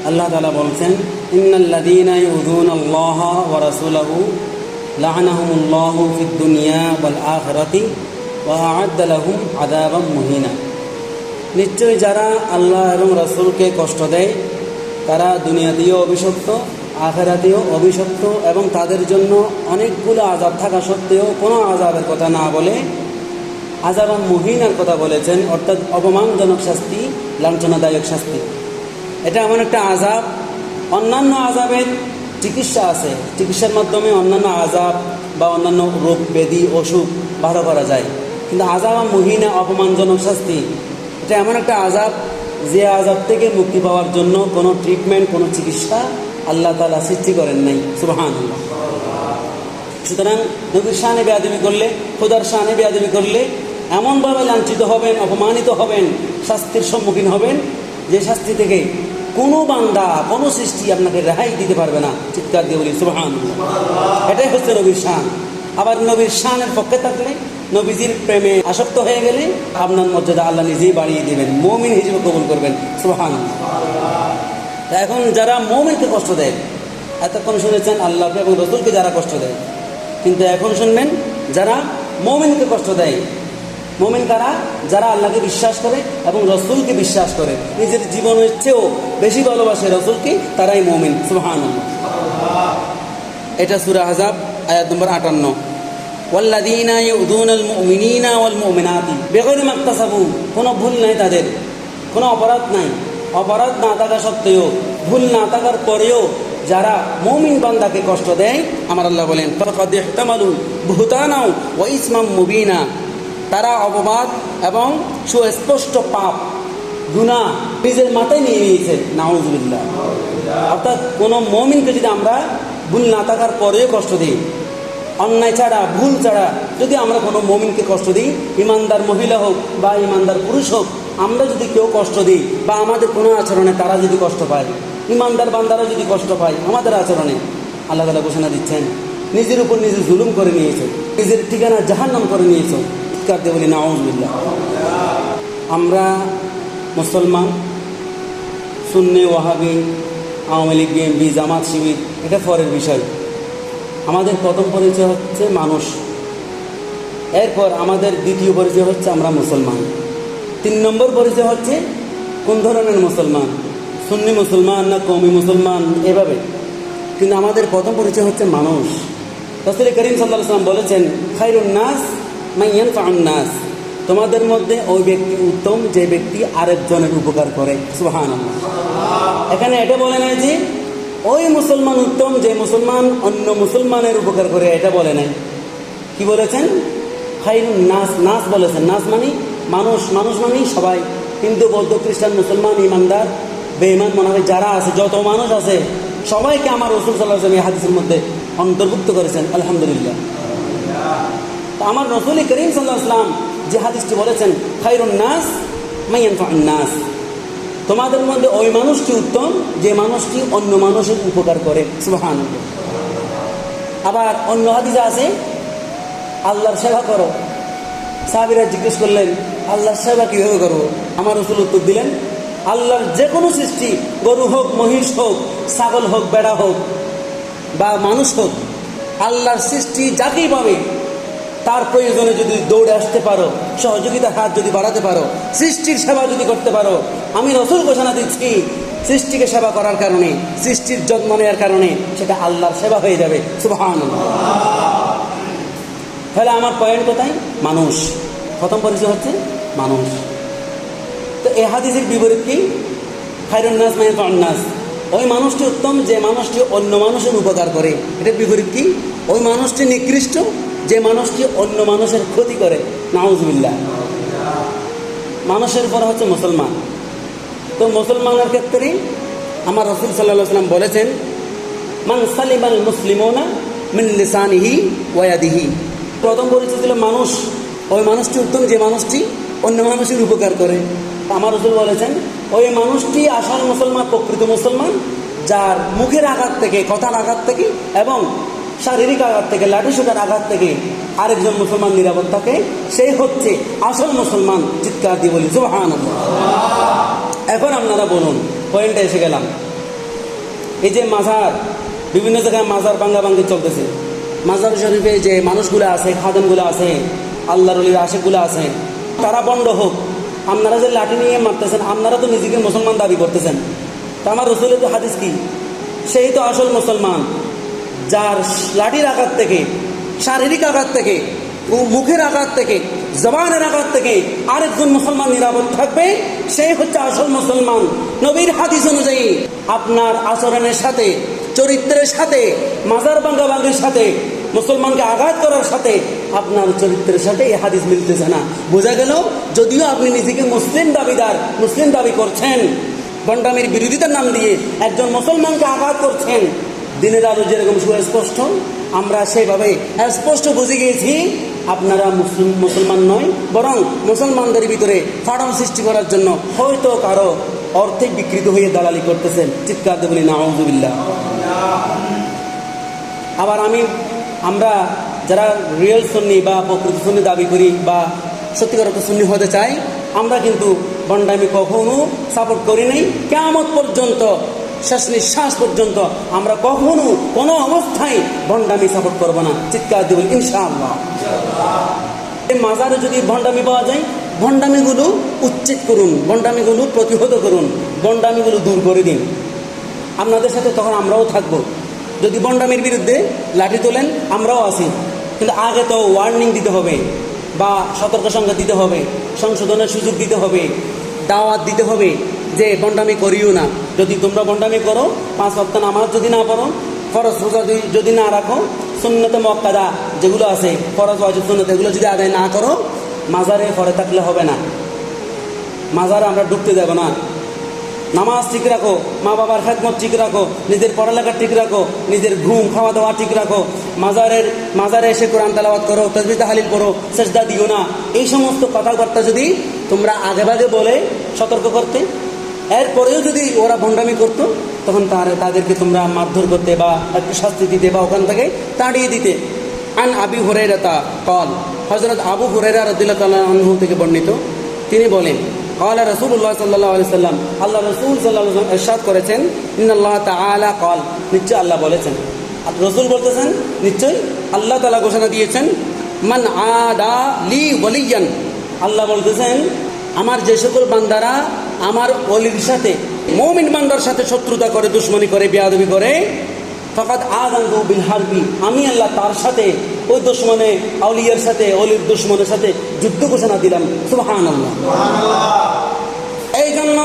আল্লাহ তাআলা বলছেন, ইন্নাল্লাযীনা ইউযুনাল্লাহা ওয়া রাসূলাহু লা'নাহুমুল্লাহু ফিদ দুনিয়া ওয়াল আখিরাতি ওয়া আ'আদ্দা লাহুম আযাবাম মুহিনা। নিশ্চয়ই যারা আল্লাহ এবং রাসূলকে কষ্ট দেয় তারা দুনিয়াতেও অভিশপ্ত, আখিরাতেও অভিশপ্ত, এবং তাদের জন্য অনেকগুলো আযাব থাকা সত্ত্বেও কোনো আযাবের কথা না বলে আযাবাম মুহিনার কথা বলেছেন, অর্থাৎ অপমানজনক শাস্তি, লাঞ্ছনাদায়ক শাস্তি। এটা এমন একটা আযাব, অন্যান্য আযাবের চিকিৎসা আছে, চিকিৎসার মাধ্যমে অন্যান্য আযাব বা অন্যান্য রোগ ব্যাধি অসুখ ভালো করা যায়, কিন্তু আযাবাম মুহিনা, অপমানজনক শাস্তি, এটা এমন একটা আযাব যে আযাব থেকে মুক্তি পাওয়ার জন্য কোনো ট্রিটমেন্ট, কোনো চিকিৎসা আল্লাহ তাআলা সৃষ্টি করেন নাই। সুবহানাল্লাহ। সুতরাং নবীর শানে বেয়াদবি করলে, খোদার শানে বেয়াদবি করলে এমনভাবে লাঞ্ছিত হবেন, অপমানিত হবেন, শাস্তির সম্মুখীন হবেন যে শাস্তি থেকে কোনো বান্দা, কোনো সৃষ্টি আপনাকে রেহাই দিতে পারবে না। চিৎকার দিয়ে বলি সুবহানাল্লাহ। এটাই হচ্ছে নবীর শান। আবার নবীর শানের পক্ষে থাকলে, নবীজির প্রেমে আসক্ত হয়ে গেলে আপনার মর্যাদা আল্লাহ নিজেই বাড়িয়ে দেবেন, মুমিন হিসেবে কবুল করবেন। সুবহানাল্লাহ। এখন যারা মুমিনকে কষ্ট দেয়, এতক্ষণ শুনেছেন আল্লাহকে এবং রাসূলকে যারা কষ্ট দেয়, কিন্তু এখন শুনবেন যারা মুমিনকে কষ্ট দেয়। মুমিন কারা? যারা আল্লাহকে বিশ্বাস করে এবং রাসূলকে বিশ্বাস করে, নিজের জীবনের চেয়েও বেশি ভালোবাসে রাসূলকে, তারাই মুমিন। সুবহানাল্লাহ। এটা সূরা আহজাব আয়াত নম্বর 58। ওয়াল্লাযীনা ইউযুনাল মুমিনিনা ওয়াল মুমিনাতি বিগাইরি মাকতাসাবু, কোনো ভুল নাই তাদের, কোনো অপরাধ নাই। অপরাধ না থাকা সত্ত্বেও, ভুল না থাকার পরেও যারা মুমিন বান্দাকে কষ্ট দেয়, আমার আল্লাহ বলেন ফাকাদ ইহতামালু বুহতানাও ওয়া ইসমাম মুবিনা, তারা অপবাদ এবং সুস্পষ্ট পাপ, গুনাহ নিজের মাথায় নিয়ে নিয়েছে। নাউযুবিল্লাহ। অর্থাৎ কোনো মুমিনকে যদি আমরা ভুল না থাকার পরেও কষ্ট দিই, অন্যায় ছাড়া, ভুল ছাড়া যদি আমরা কোনো মুমিনকে কষ্ট দিই, ইমানদার মহিলা হোক বা ইমানদার পুরুষ হোক, আমরা যদি কেউ কষ্ট দিই বা আমাদের কোনো আচরণে তারা যদি কষ্ট পায়, ইমানদার বান্দারা যদি কষ্ট পায় আমাদের আচরণে, আল্লাহ তাআলা ঘোষণা দিচ্ছেন নিজের উপর নিজে জুলুম করে নিয়েছে, নিজের ঠিকানা জাহান্নাম করে নিয়েছে। চিৎকার দিয়ে বলি নাউযুবিল্লাহ। আমরা মুসলমান, সুন্নি, ওয়াহাবি, আওয়ামী লীগ, বিএনপি, জামাত, শিবির, এটা পরের বিষয়। আমাদের প্রথম পরিচয় হচ্ছে মানুষ, এরপর আমাদের দ্বিতীয় পরিচয় হচ্ছে আমরা মুসলমান, 3 নম্বর পরিচয় হচ্ছে কোন ধরনের মুসলমান, সুন্নি মুসলমান না কওমি মুসলমান, এভাবে। কিন্তু আমাদের প্রথম পরিচয় হচ্ছে মানুষ। রাসূল করিম সাল্লাল্লাহু আলাইহি ওয়াসাল্লাম বলেছেন, খায়রুন নাস মান ইয়ানফাউন নাস, তোমাদের মধ্যে ওই ব্যক্তি উত্তম যে ব্যক্তি আরেকজনের উপকার করে। সুবহানাল্লাহ। এখানে এটা বলে নাই যে ওই মুসলমান উত্তম যে মুসলমান অন্য মুসলমানের উপকার করে, এটা বলে নাই। কি বলেছেন? খায়রুন নাস, নাস বলেছেন। নাস মানে মানুষ, মানুষ মানে সবাই, হিন্দু, বৌদ্ধ, খ্রিস্টান, মুসলমান, ইমানদার, বেঈমান, মুনাফিক যারা আছে, যত মানুষ আছে সবাইকে আমার রাসূল সাল্লাল্লাহু আলাইহি ওয়াসাল্লাম এই হাদিসের মধ্যে অন্তর্ভুক্ত করেছেন। আলহামদুলিল্লাহ। তো আমার রাসূল করিম সাল্লাল্লাহু আলাইহি ওয়াসাল্লাম যে হাদিসটি বলেছেন, খায়রুন নাস মান ইয়ানফাউন নাস, তোমাদের মধ্যে ওই মানুষটি উত্তম যে মানুষটি অন্য মানুষের উপকার করে। সুবহানাল্লাহ। আবার অন্য হাদিসে আছে আল্লাহর সেবা করো। সাহাবীরা জিজ্ঞেস করলেন, আল্লাহর সেবা কীভাবে করবো? আমার রাসূল উত্তর দিলেন, আল্লাহর যে কোনো সৃষ্টি, গরু হোক, মহিষ হোক, ছাগল হোক, বেড়া হোক বা মানুষ হোক, আল্লাহর সৃষ্টি যাকেই পাবে তার প্রয়োজনে যদি দৌড়ে আসতে পারো, সহযোগিতার হাত যদি বাড়াতে পারো, সৃষ্টির সেবা যদি করতে পারো, আমি রাসূল ঘোষণা দিচ্ছি সৃষ্টিকে সেবা করার কারণে, সৃষ্টির যত্ন নেওয়ার কারণে সেটা আল্লাহর সেবা হয়ে যাবে। সুবহানাল্লাহ। তাহলে আমার পয়েন্ট কোথায়? মানুষ। প্রথম পরিচয় হচ্ছে মানুষ। তো এই হাদিসের বিপরীত কি? খায়রুন নাস মান ইয়ানফাউন নাস, ওই মানুষটি উত্তম যে মানুষটি অন্য মানুষের উপকার করে। এটার বিপরীত কি? ওই মানুষটি নিকৃষ্ট যে মানুষটি অন্য মানুষের ক্ষতি করে। নাউযুবিল্লাহ। মানুষের পর হচ্ছে মুসলমান। তো মুসলমানের ক্ষেত্রে আমার রাসূল সাল্লাল্লাহু আলাইহি ওয়াসাল্লাম বলেছেন, মান সালিমাল মুসলিমুনা মিন লিসানিহি ওয়া ইয়াদিহি। প্রথম পরিচয় ছিল মানুষ, ওই মানুষটি উত্তম যে মানুষটি অন্য মানুষের উপকার করে। আমার রাসূল বলেছেন, ওই মানুষটি আসল মুসলমান, প্রকৃত মুসলমান, যার মুখের আঘাত থেকে, কথার আঘাত থেকে এবং শারীরিক আঘাত থেকে, লাঠিসোঁটার আঘাত থেকে আরেকজন মুসলমান নিরাপদ থাকে, সেই হচ্ছে আসল মুসলমান। চিৎকার দিয়ে বলি সুবহানাল্লাহ। এখন আপনারা বলুন, পয়েন্টে এসে গেলাম, এই যে মাজার, বিভিন্ন জায়গায় মাজার ভাঙ্গাভাঙ্গি চলতেছে। মাজার শরীফে যে মানুষগুলো আছে, খাদেমগুলো আছে, আল্লাহর ওলির আশিকগুলো আছে, তারা বন্ধ হোক। আপনারা যে লাঠি নিয়ে মারতেছেন, আপনারা তো নিজেকে মুসলমান দাবি করতেছেন। তা আমার রসুলের তো হাদিস কি? সেই তো আসল মুসলমান, যার লাঠির আঘাত থেকে, শারীরিক আঘাত থেকে, মুখের আঘাত থেকে, জবানের আঘাত থেকে আরেকজন মুসলমান নিরাপদ থাকবে, সেই হচ্ছে আসল মুসলমান। নবীর হাদিস অনুযায়ী আপনার আচরণের সাথে, চরিত্রের সাথে, মাজার ভাঙ্গাভাঙ্গির সাথে, মুসলমানকে আঘাত করার সাথে আপনার চরিত্রের সাথে এই হাদিস মিলতেছে না। বোঝা গেল, যদিও আপনি নিজেকে মুসলিম দাবিদার, মুসলিম দাবি করছেন, ভণ্ডামির বিরোধিতার নাম দিয়ে একজন মুসলমানকে আঘাত করছেন। দিনের আলো যেরকম সুস্পষ্ট, আমরা সেইভাবে স্পষ্ট বুঝে গিয়েছি আপনারা মুসলমান নয়, বরং মুসলমানদের ভিতরে ফাটল সৃষ্টি করার জন্য হয়তো কারো অর্থে বিকৃত হয়ে দালালি করতেছেন। চিৎকার দিয়ে বলি নাউযুবিল্লাহ। আবার আমরা যারা রিয়েল সুন্নি বা প্রকৃত সুন্নি দাবি করি বা সত্যিকার অর্থে সুন্নি হতে চাই, আমরা কিন্তু ভণ্ডামি কখনো সাপোর্ট করি নাই। কিয়ামত পর্যন্ত, শেষ নিঃশ্বাস পর্যন্ত আমরা কখনো কোনো অবস্থায় ভণ্ডামি সাপোর্ট করবো না। চিৎকার দেব ইনশাআল্লাহ। মাজারে যদি ভণ্ডামি পাওয়া যায়, ভণ্ডামিগুলো উচ্ছেদ করুন, ভণ্ডামিগুলো প্রতিহত করুন, ভণ্ডামিগুলো দূর করে দিন। আপনাদের সাথে তখন আমরাও থাকবো। যদি ভণ্ডামির বিরুদ্ধে লাঠি তোলেন, আমরাও আছি, কিন্তু আগে তো ওয়ার্নিং দিতে হবে বা সতর্ক সংকেত দিতে হবে, সংশোধনের সুযোগ দিতে হবে, দাওয়াত দিতে হবে যে ভণ্ডামি করিও না। যদি তোমরা ভণ্ডামি করো, 5 ওয়াক্ত নামাজ যদি না পড়ো, ফরজ রোজা যদি না রাখো, সুন্নতে মুআক্কাদা যেগুলো আছে, ফরজ ওয়াজিব সুন্নত, এগুলো যদি আদায় না করো, মাজারে পড়ে থাকলে হবে না। মাজারে আমরা ঢুকতে দেব না। নামাজ ঠিক রাখো, মা বাবার খেদমত ঠিক রাখো, নিজের পড়ালেখা ঠিক রাখো, নিজের ঘুম খাওয়া দাওয়া ঠিক রাখো, মাজারে এসে কোরআন তেলাওয়াত করো, তাসবিহ তাহলিল করো, সেজদা দিও না। এই সমস্ত কথাবার্তা যদি তোমরা আগেভাগে বলে সতর্ক করতে, এরপরেও যদি ওরা ভণ্ডামি করতো, তখন তাদেরকে তোমরা মারধর করতে বা একটু শাস্তি দিতে বা ওখান থেকে তাড়িয়ে দিতে। আন আবি হুরায়রা ক্বাল, হযরত আবু হুরায়রা রাদিয়াল্লাহু তাআলা আনহু থেকে বর্ণিত, তিনি বলেন, ক্বালা রাসূলুল্লাহ সাল্লাল্লাহু আলাইহি ওয়াসাল্লাম, আল্লাহ রাসূল সাল্লাল্লাহু আলাইহি ওয়াসাল্লাম ইরশাদ করেছেন, ইন্নাল্লাহ তাআলা ক্বাল, নিশ্চয় আল্লাহ বলেছেন। রাসূল বলতেছেন, নিশ্চয় আল্লাহ তাআলা ঘোষণা দিয়েছেন, মান আদা লি ওয়ালিয়ান, আল্লাহ বলতেছেন, আমার যে সকল বান্দারা আমার ওলির সাথে, মুমিন বান্দার সাথে শত্রুতা করে, দুশমনী করে, বেয়াদবি করে, ফাকাদ আযানতু বিল হারবি, আমি আল্লাহ তার সাথে, ওই দুশমনে, আউলিয়ার সাথে, ওলির দুশমনের সাথে যুদ্ধ ঘোষণা দিলাম। সুবহানাল্লাহ। এই জন্য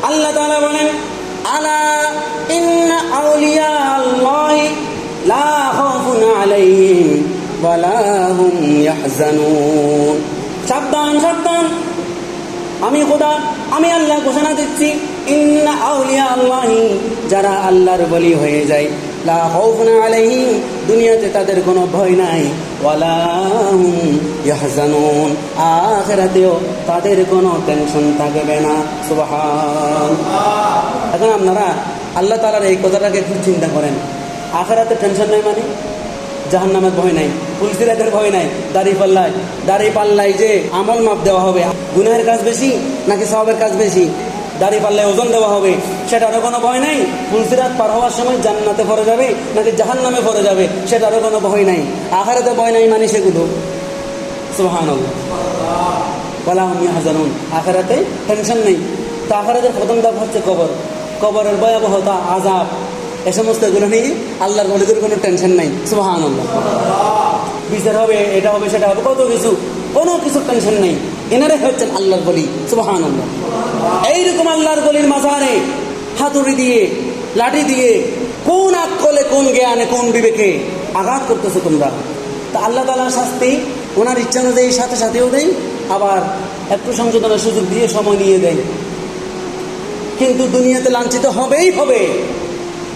আল্লাহ তাআলা বলেন, আলা ইন্না আউলিয়া আল্লাহি লা খাউফুন আলাইহিম ওয়া লা হুম ইয়াহজানুন। সাবধান, সাবধান, আমি খোদা, আমি আল্লাহ ঘোষণা দিচ্ছি, ইন্না আউলিয়া আল্লাহি, যারা আল্লাহর ওলি হয়ে যায়, লা খাউফুন আলাইহিম, দুনিয়াতে তাদের কোনো ভয় নাই, ওয়ালা হুম ইয়াহজানুন, আখিরাতেও তাদের কোনো টেনশন থাকবে না। সুবহানাল্লাহ। এখন আপনারা আল্লাহ তাআলার এই কথাটাকে একটু চিন্তা করেন। আখিরাতে টেনশন নাই মানে জাহান্নামের ভয় নাই, পুলিশের ভয় নাই, দাড়ি পাল্লায় যে আমল মাপ দেওয়া হবে, গুনাহের কাজ বেশি নাকি সওয়াবের কাজ বেশি, দাড়ি পাল্লায় ওজন দেওয়া হবে, সেটারও কোনো ভয় নাই। পুলিশের পার হওয়ার সময় জান্নাতে পড়ে যাবে নাকি জাহান্নামে পড়ে যাবে, সেটারও কোনো ভয় নাই। আখিরাতে ভয় নাই মানে সেগুলো। সুবহানাল্লাহ। ওয়ালা হুম ইয়াহজানুন, আখিরাতে টেনশন নেই। তো আখিরাতের প্রথম ধাপ হচ্ছে কবর, কবরের ভয়াবহতা, আযাব, এ সমস্ত এগুলো নিয়ে আল্লাহর ওলিদের কোনো টেনশন নাই। সুবহানাল্লাহ। বিচার হবে, এটা হবে, সেটা হবে, কত কিছু, কোনো কিছু টেনশন নেই। এনারাই হচ্ছেন আল্লাহর ওলি। সুবহানাল্লাহ। এইরকম আল্লাহর ওলির মাজারে হাতুড়ি দিয়ে, লাঠি দিয়ে, কোন আকলে, কোন জ্ঞানে, কোন বিবেকে আঘাত করতেছো তোমরা? তা আল্লাহ তাআলার শাস্তি ওনার ইচ্ছা অনুযায়ী সাথে সাথেও দেয়, আবার একটু সংশোধনের সুযোগ দিয়ে সময় নিয়ে দেয়। কিন্তু দুনিয়াতে লাঞ্ছিত হবেই হবে,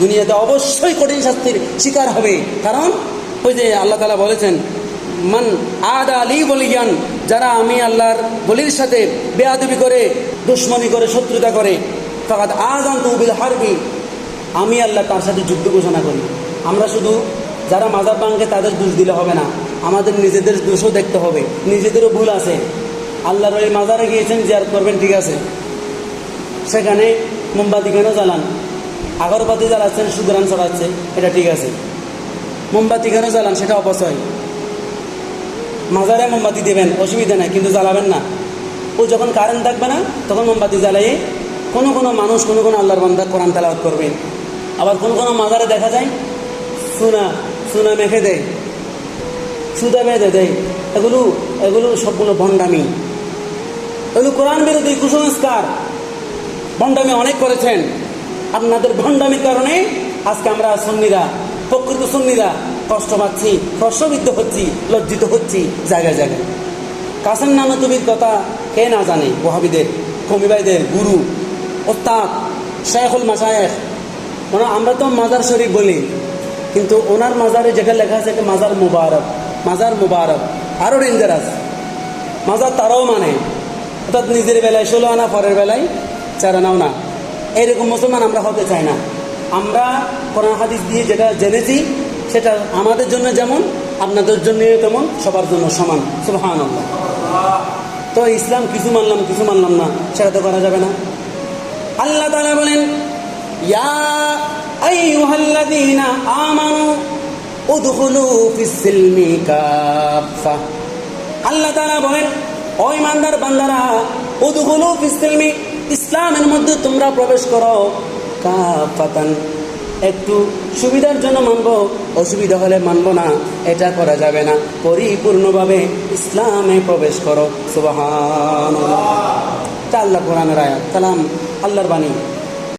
দুনিয়াতে অবশ্যই কঠিন শাস্তির শিকার হবে। কারণ ওই যে আল্লাহ তাআলা বলেছেন, মান আদা লি ওয়ালিয়ান, যারা আমি আল্লাহর ওলির সাথে বেয়াদবি করে, দুশমনী করে, শত্রুতা করে, ফাকাদ আযানতু বিল হারবি, আমি আল্লাহ তার সাথে যুদ্ধ ঘোষণা করি। আমরা শুধু যারা মাজার ভাঙে তাদের দোষ দিলে হবে না, আমাদের নিজেদের দোষও দেখতে হবে, নিজেদেরও ভুল আছে। আল্লাহর ওই মাজারে গিয়েছেন, জিয়ারত করবেন, ঠিক আছে, সেখানে মোমবাতি কেন জ্বালান? আগরবাতি জ্বালাচ্ছেন, সুগ্রাণ ছড়াচ্ছে, এটা ঠিক আছে। মোমবাতি কেন জ্বালান, সেটা অপচয়। মাজারে মোমবাতি দেবেন, অসুবিধা নাই, কিন্তু জ্বালাবেন না। ও যখন কারেন্ট থাকবে না তখন মোমবাতি জ্বালাইয়ে কোনো কোনো মানুষ, কোনো কোনো আল্লাহর বান্দা কোরআন তেলাওয়াত করবেন। আবার কোনো কোনো মাজারে দেখা যায় সুনা মেখে দেয়, সুদা বেঁধে দেয়। এগুলো সবগুলো ভণ্ডামি, এগুলো কোরআন বিরোধী কুসংস্কার। ভণ্ডামি অনেক করেছেন। আপনাদের ভণ্ডামির কারণে আজকে আমরা সুন্নিরা, প্রকৃত সুন্নিরা কষ্ট পাচ্ছি, প্রশ্নবিদ্ধ হচ্ছি, লজ্জিত হচ্ছি জায়গায় জায়গায়। কাসেম নানতুবির কথা কে না জানে? ওয়াহাবিদের, কমিবাইদের গুরু, ওস্তাদ, শায়খুল মাশায়েখ। মানে আমরা তো মাজার শরীফ বলি, কিন্তু ওনার মাজারে যেটা লেখা আছে মাজার মুবারক, মাজার মুবারক। আরও ডেঞ্জারাস, মাজার তারাও মানে, অর্থাৎ নিজের বেলায় 16 আনা, পরের বেলায় 4 আনাও না। এইরকম মুসলমান আমরা হতে চাই না। আমরা কোরআন হাদিস দিয়ে যেটা জেনেছি সেটা আমাদের জন্য যেমন, আপনাদের জন্য তেমন, সবার জন্য সমান। সুবহানাল্লাহ। তো ইসলাম কিছু মানলাম না, সেটা তো করা যাবে না। আল্লাহ তাআলা বলেন, ইয়া আইয়ুহাল্লাযীনা আমানু উদখুলু ফিস-সিলমি কাফা। আল্লাহ তাআলা বলেন, ও ঈমানদার বান্দারা, উদখুলু ফিস-সিলমি, ইসলামের মধ্যে তোমরা প্রবেশ করো, কাফাতান, একটু সুবিধার জন্য মানবো, অসুবিধা হলে মানবো না, এটা করা যাবে না। পরিপূর্ণভাবে ইসলামে প্রবেশ করো। সুবহানাল্লাহ। তা আল্লাহ কোরআনের আয়াত, কালাম, আল্লাহর বাণী।